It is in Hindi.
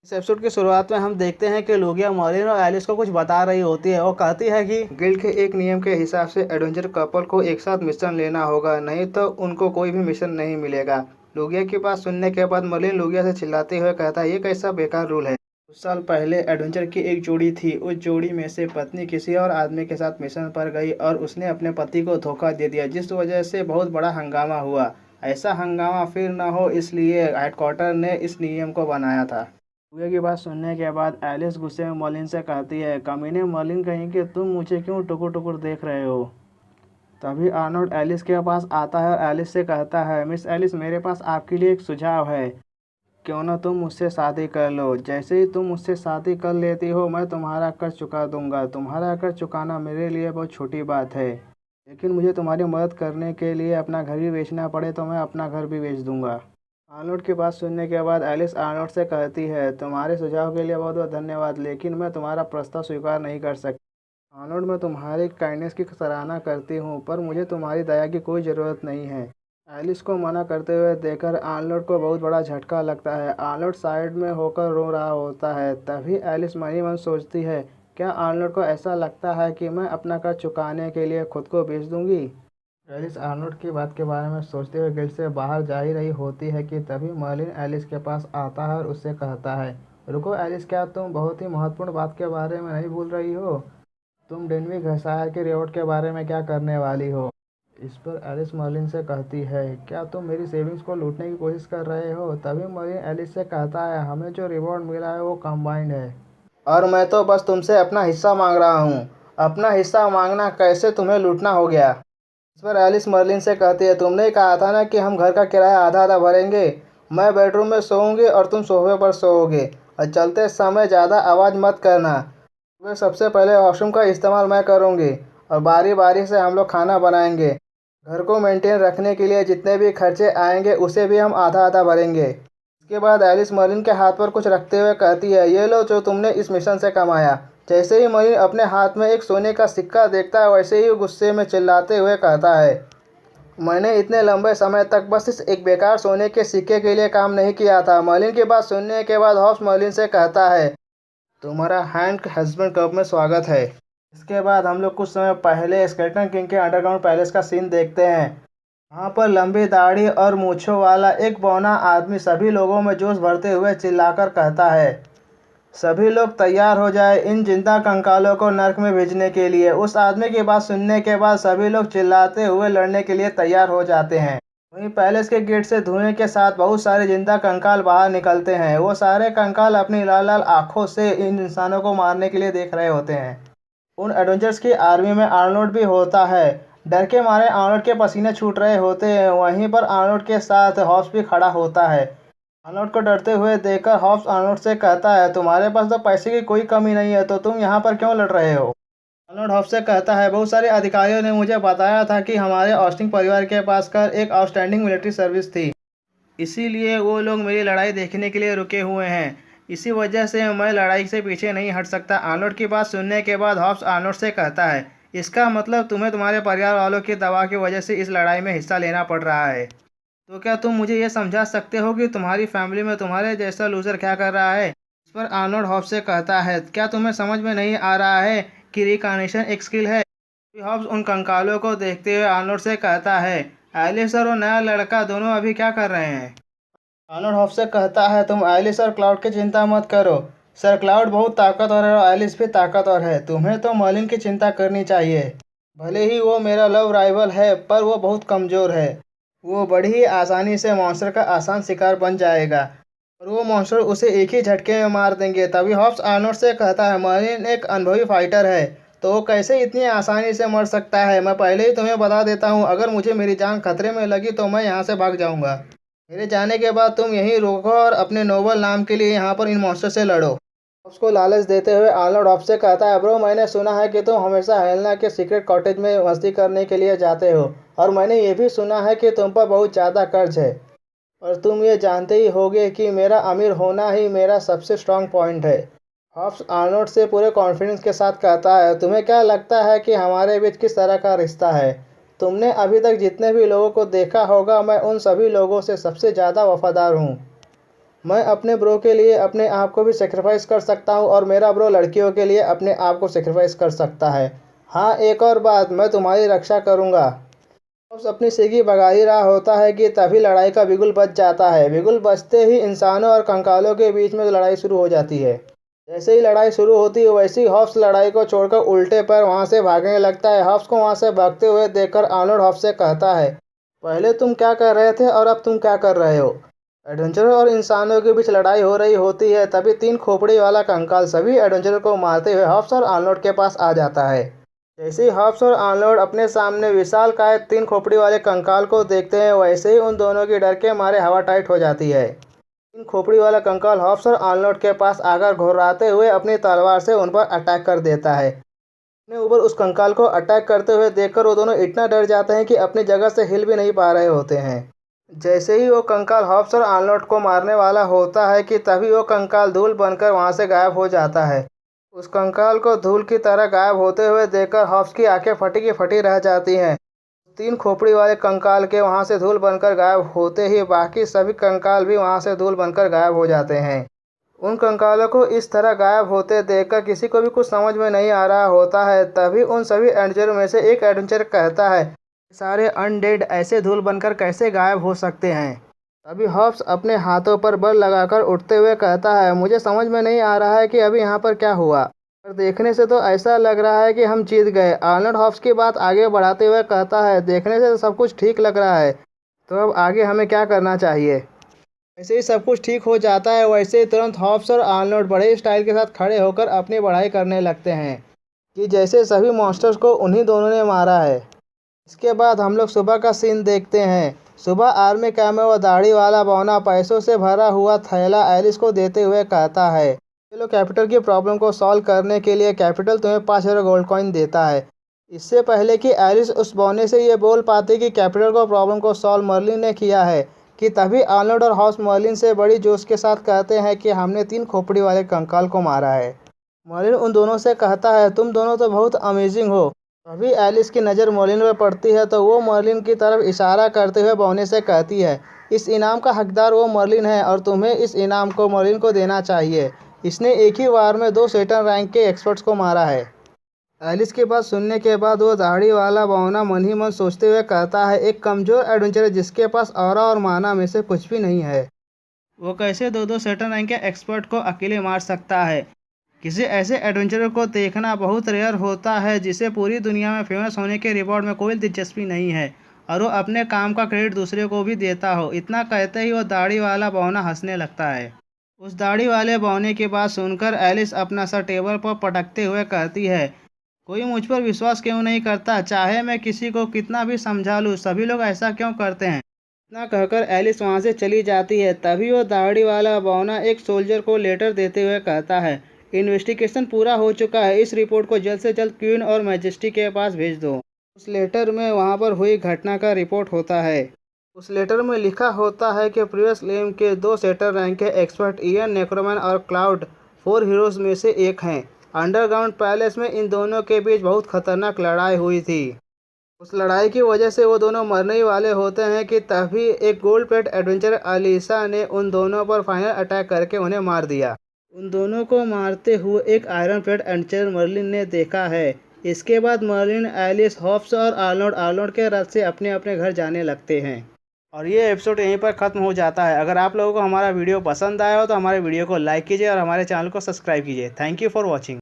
इस एपिसोड की शुरुआत में हम देखते हैं कि लूगिया मॉर्लिन और एलिस को कुछ बता रही होती है और कहती है कि गिल्ड के एक नियम के हिसाब से एडवेंचर कपल को एक साथ मिशन लेना होगा, नहीं तो उनको कोई भी मिशन नहीं मिलेगा। लूगिया की बात सुनने के बाद मॉर्लिन लूगिया से चिल्लाते हुए कहता है, ये कैसा बेकार रूल है। कुछ साल पहले एडवेंचर की एक जोड़ी थी। उस जोड़ी में से पत्नी किसी और आदमी के साथ मिशन पर गई और उसने अपने पति को धोखा दे दिया, जिस वजह से बहुत बड़ा हंगामा हुआ। ऐसा हंगामा फिर न हो, इसलिए हेडक्वार्टर ने इस नियम को बनाया था। लूगिया की बात सुनने के बाद एलिस गुस्से में मॉर्लिन से कहती है, कमीने मॉर्लिन कहीं कि तुम मुझे क्यों टुकुर टुकुर देख रहे हो। तभी आर्नोल्ड एलिस के पास आता है और एलिस से कहता है, मिस एलिस, मेरे पास आपके लिए एक सुझाव है। क्यों ना तुम मुझसे शादी कर लो। जैसे ही तुम मुझसे शादी कर लेती हो, मैं तुम्हारा कर्ज चुका दूंगा। तुम्हारा कर्ज चुकाना मेरे लिए बहुत छोटी बात है, लेकिन मुझे तुम्हारी मदद करने के लिए अपना घर भी बेचना पड़े तो मैं अपना घर भी बेच दूंगा। आर्नोल्ड की बात सुनने के बाद एलिस आर्नोल्ड से कहती है, तुम्हारे सुझाव के लिए बहुत बहुत धन्यवाद, लेकिन मैं तुम्हारा प्रस्ताव स्वीकार नहीं कर सकती। आर्नोल्ड, मैं तुम्हारी काइंडनेस की सराहना करती हूँ, पर मुझे तुम्हारी दया की कोई ज़रूरत नहीं है। एलिस को मना करते हुए देखकर आर्नोल्ड को बहुत बड़ा झटका लगता है। आर्नोल्ड साइड में होकर रो रहा होता है। तभी एलिस मन ही मन सोचती है, क्या आर्नोल्ड को ऐसा लगता है कि मैं अपना कर्ज चुकाने के लिए खुद को बेच दूंगी। एलिस आर्नोल्ड की बात के बारे में सोचते हुए गिल्ड से बाहर जा ही रही होती है कि तभी मर्लिन एलिस के पास आता है और उससे कहता है, रुको एलिस, क्या तुम बहुत ही महत्वपूर्ण बात के बारे में नहीं भूल रही हो। तुम डेनवी घसायर के रिवॉर्ड के बारे में क्या करने वाली हो। इस पर एलिस मर्लिन से कहती है, क्या तुम मेरी सेविंग्स को लूटने की कोशिश कर रहे हो। तभी मर्लिन एलिस से कहता है, हमें जो रिवॉर्ड मिला है वो कंबाइंड है और मैं तो बस तुमसे अपना हिस्सा मांग रहा हूँ। अपना हिस्सा मांगना कैसे तुम्हें लूटना हो गया। इस पर एलिस मर्लिन से कहती है, तुमने कहा था ना कि हम घर का किराया आधा आधा भरेंगे। मैं बेडरूम में सोऊंगी और तुम सोफे पर सोओगे, और चलते समय ज़्यादा आवाज़ मत करना। वे सबसे पहले वॉशरूम का इस्तेमाल मैं करूंगी और बारी बारी से हम लोग खाना बनाएंगे। घर को मेंटेन रखने के लिए जितने भी खर्चे आएंगे उसे भी हम आधा आधा भरेंगे। इसके बाद एलिस मर्लिन के हाथ पर कुछ रखते हुए कहती है, ये लो जो तुमने इस मिशन से कमाया। जैसे ही मर्लिन अपने हाथ में एक सोने का सिक्का देखता है, वैसे ही गुस्से में चिल्लाते हुए कहता है, मैंने इतने लंबे समय तक बस इस एक बेकार सोने के सिक्के के लिए काम नहीं किया था। मर्लिन की बात सुनने के बाद हॉब्स मर्लिन से कहता है, तुम्हारा हैंड हस्बैंड क्लब में स्वागत है। इसके बाद हम लोग कुछ समय पहले स्केलेटन किंग के अंडरग्राउंड पैलेस का सीन देखते हैं। वहाँ पर लंबी दाढ़ी और मूंछों वाला एक बौना आदमी सभी लोगों में जोश भरते हुए चिल्लाकर कहता है, सभी लोग तैयार हो जाए इन जिंदा कंकालों को नर्क में भेजने के लिए। उस आदमी की बात सुनने के बाद सभी लोग चिल्लाते हुए लड़ने के लिए तैयार हो जाते हैं। वहीं पैलेस के गेट से धुएं के साथ बहुत सारे जिंदा कंकाल बाहर निकलते हैं। वो सारे कंकाल अपनी लाल लाल आंखों से इन इंसानों को मारने के लिए देख रहे होते हैं। उन एडवेंचर्स की आर्मी में आर्नोल्ड भी होता है। डर के मारे आर्नोल्ड के पसीने छूट रहे होते हैं। वहीं पर आर्नोल्ड के साथ हॉब्स भी खड़ा होता है। आर्नोल्ड को डरते हुए देखकर हॉब्स आर्नोल्ड से कहता है, तुम्हारे पास तो पैसे की कोई कमी नहीं है, तो तुम यहाँ पर क्यों लड़ रहे हो। आर्नोल्ड हॉब्स से कहता है, बहुत सारे अधिकारियों ने मुझे बताया था कि हमारे ऑस्टिन परिवार के पास कर एक आउटस्टैंडिंग मिलिट्री सर्विस थी, इसीलिए वो लोग मेरी लड़ाई देखने के लिए रुके हुए हैं। इसी वजह से मैं लड़ाई से पीछे नहीं हट सकता। आर्नोल्ड की बात सुनने के बाद हॉब्स आर्नोल्ड से कहता है, इसका मतलब तुम्हें तुम्हारे परिवार वालों के दबाव की वजह से इस लड़ाई में हिस्सा लेना पड़ रहा है। तो क्या तुम मुझे ये समझा सकते हो कि तुम्हारी फैमिली में तुम्हारे जैसा लूजर क्या कर रहा है। इस पर आर्नोल्ड हॉब्स से कहता है, क्या तुम्हें समझ में नहीं आ रहा है कि रिकार्नेशन एक स्किल है। हॉब्स उन कंकालों को देखते हुए आर्नोल्ड से कहता है, एलिस और वो नया लड़का दोनों अभी क्या कर रहे हैं। आर्नोल्ड हॉब्स से कहता है, तुम एलिस और क्लाउड की चिंता मत करो। सर क्लाउड बहुत ताकतवर है और एलिस भी ताकतवर है। तुम्हें तो मर्लिन की चिंता करनी चाहिए। भले ही वो मेरा लव राइवल है, पर वो बहुत कमज़ोर है। वो बड़ी ही आसानी से मॉन्स्टर का आसान शिकार बन जाएगा और वो मॉन्स्टर उसे एक ही झटके में मार देंगे। तभी हॉब्स आर्नोल्ड से कहता है, मर्लिन एक अनुभवी फाइटर है, तो वो कैसे इतनी आसानी से मर सकता है। मैं पहले ही तुम्हें बता देता हूँ, अगर मुझे मेरी जान खतरे में लगी तो मैं यहाँ से भाग जाऊँगा। मेरे जाने के बाद तुम यहीं रुको और अपने नोबल नाम के लिए यहाँ पर इन मॉन्स्टर से लड़ो। उसको लालच देते हुए आर्नोल्ड हॉब्स से कहता है, ब्रो, मैंने सुना है कि तुम हमेशा हेलेना के सीक्रेट कॉटेज में मस्ती करने के लिए जाते हो, और मैंने ये भी सुना है कि तुम पर बहुत ज़्यादा कर्ज है, और तुम ये जानते ही होगे कि मेरा अमीर होना ही मेरा सबसे स्ट्रांग पॉइंट है। हॉब्स आर्नोल्ड से पूरे कॉन्फिडेंस के साथ कहता है, तुम्हें क्या लगता है कि हमारे बीच किस तरह का रिश्ता है। तुमने अभी तक जितने भी लोगों को देखा होगा, मैं उन सभी लोगों से सबसे ज़्यादा वफादार हूँ। मैं अपने ब्रो के लिए अपने आप को भी सेक्रीफाइस कर सकता हूँ और मेरा ब्रो लड़कियों के लिए अपने आप को सेक्रीफाइस कर सकता है। हाँ, एक और बात, मैं तुम्हारी रक्षा करूँगा। हॉब्स अपनी सीगी भगा ही रहा होता है कि तभी लड़ाई का बिगुल बज जाता है। बिगुल बजते ही इंसानों और कंकालों के बीच में लड़ाई शुरू हो जाती है। जैसे ही लड़ाई शुरू होती है वैसे ही हॉब्स लड़ाई को छोड़कर उल्टे पर वहाँ से भागने लगता है। हॉब्स को वहाँ से भागते हुए देखकर आर्नोल्ड हॉब्स से कहता है, पहले तुम क्या कर रहे थे और अब तुम क्या कर रहे हो। एडवेंचरर और इंसानों के बीच लड़ाई हो रही होती है, तभी तीन खोपड़ी वाला कंकाल सभी एडवेंचरर को मारते हुए हॉब्स और आर्नोल्ड के पास आ जाता है। जैसे ही हॉब्स और आर्नोल्ड अपने सामने विशालकाय तीन खोपड़ी वाले कंकाल को देखते हैं वैसे ही उन दोनों की डर के मारे हवा टाइट हो जाती है। तीन खोपड़ी वाला कंकाल हॉब्स और आर्नोल्ड के पास आकर घुर्राते हुए अपनी तलवार से उन पर अटैक कर देता है। अपने ऊपर उस कंकाल को अटैक करते हुए देखकर वो दोनों इतना डर जाते हैं कि अपनी जगह से हिल भी नहीं पा रहे होते हैं। जैसे ही वो कंकाल हॉब्स और आर्नोल्ड को मारने वाला होता है कि तभी वो कंकाल धूल बनकर वहाँ से गायब हो जाता है। उस कंकाल को धूल की तरह गायब होते हुए देखकर हॉब्स की आंखें फटी की फटी रह जाती हैं। तीन खोपड़ी वाले कंकाल के वहाँ से धूल बनकर गायब होते ही बाकी सभी कंकाल भी वहाँ से धूल बनकर गायब हो जाते हैं। उन कंकालों को इस तरह गायब होते देखकर किसी को भी कुछ समझ में नहीं आ रहा होता है। तभी उन सभी एडवेंचर में से एक एडवेंचर कहता है, सारे अनडेड ऐसे धूल बनकर कैसे गायब हो सकते हैं। तभी हॉब्स अपने हाथों पर बल लगाकर उठते हुए कहता है, मुझे समझ में नहीं आ रहा है कि अभी यहाँ पर क्या हुआ, पर देखने से तो ऐसा लग रहा है कि हम जीत गए। आर्नोल्ड हॉब्स की बात आगे बढ़ाते हुए कहता है, देखने से तो सब कुछ ठीक लग रहा है, तो अब आगे हमें क्या करना चाहिए। वैसे ही सब कुछ ठीक हो जाता है। वैसे ही तुरंत हॉब्स और आर्नोल्ड बड़े स्टाइल के साथ खड़े होकर अपनी बढ़ाई करने लगते हैं कि जैसे सभी मॉन्स्टर्स को उन्हीं दोनों ने मारा है। इसके बाद हम लोग सुबह का सीन देखते हैं। सुबह आर्मी कैम्प में वो दाढ़ी वाला बौना पैसों से भरा हुआ थैला एलिस को देते हुए कहता है, चलो कैपिटल की प्रॉब्लम को सॉल्व करने के लिए कैपिटल तुम्हें 5,000 गोल्ड कॉइन देता है। इससे पहले कि एलिस उस बौने से ये बोल पाती कि कैपिटल को प्रॉब्लम को सॉल्व मर्लिन ने किया है, कि तभी आर्नोल्ड और हॉब्स मर्लिन से बड़ी जोश के साथ कहते हैं कि हमने तीन खोपड़ी वाले कंकाल को मारा है। मर्लिन उन दोनों से कहता है, तुम दोनों तो बहुत अमेजिंग हो। तभी एलिस की नज़र मर्लिन पर पड़ती है तो वो मर्लिन की तरफ इशारा करते हुए बौने से कहती है, इस इनाम का हकदार वो मर्लिन है और तुम्हें इस इनाम को मर्लिन को देना चाहिए। इसने एक ही वार में 2 सेटन रैंक के एक्सपर्ट्स को मारा है। एलिस की बात सुनने के बाद वो दाढ़ी वाला बौना मन ही मन सोचते हुए कहता है, एक कमज़ोर एडवेंचरर जिसके पास ऑरा और माना में से कुछ भी नहीं है, वो कैसे 2-2 सेटन रैंक के एक्सपर्ट को अकेले मार सकता है। किसी ऐसे एडवेंचरर को देखना बहुत रेयर होता है जिसे पूरी दुनिया में फेमस होने के रिवॉर्ड में कोई दिलचस्पी नहीं है और वो अपने काम का क्रेडिट दूसरे को भी देता हो। इतना कहते ही वो दाढ़ी वाला बौना हंसने लगता है। उस दाढ़ी वाले बौने की बात सुनकर एलिस अपना सर टेबल पर पटकते हुए कहती है, कोई मुझ पर विश्वास क्यों नहीं करता, चाहे मैं किसी को कितना भी समझा लूँ, सभी लोग ऐसा क्यों करते हैं। इतना कहकर एलिस वहाँ से चली जाती है। तभी वो दाढ़ी वाला बौना एक सोल्जर को लेटर देते हुए कहता है, इन्वेस्टिगेशन पूरा हो चुका है, इस रिपोर्ट को जल्द से जल्द क्वीन और मैजेस्टी के पास भेज दो। उस लेटर में वहाँ पर हुई घटना का रिपोर्ट होता है। उस लेटर में लिखा होता है कि प्रीवियस लेम के 2 सेटर रैंक के एक्सपर्ट इयन नेक्रोमैन और क्लाउड 4 हीरोज़ में से एक हैं। अंडरग्राउंड पैलेस में इन दोनों के बीच बहुत खतरनाक लड़ाई हुई थी। उस लड़ाई की वजह से वो दोनों मरने ही वाले होते हैं कि तभी एक गोल्ड प्लेट एडवेंचर अलीसा ने उन दोनों पर फाइनल अटैक करके उन्हें मार दिया। उन दोनों को मारते हुए एक आयरन प्लेट एडवेंचर मर्लिन ने देखा है। इसके बाद मर्लिन, एलिस, हॉब्स और आर्नोल्ड के रथ से अपने अपने घर जाने लगते हैं और ये एपिसोड यहीं पर ख़त्म हो जाता है। अगर आप लोगों को हमारा वीडियो पसंद आया हो तो हमारे वीडियो को लाइक कीजिए और हमारे चैनल को सब्सक्राइब कीजिए। Thank you for watching.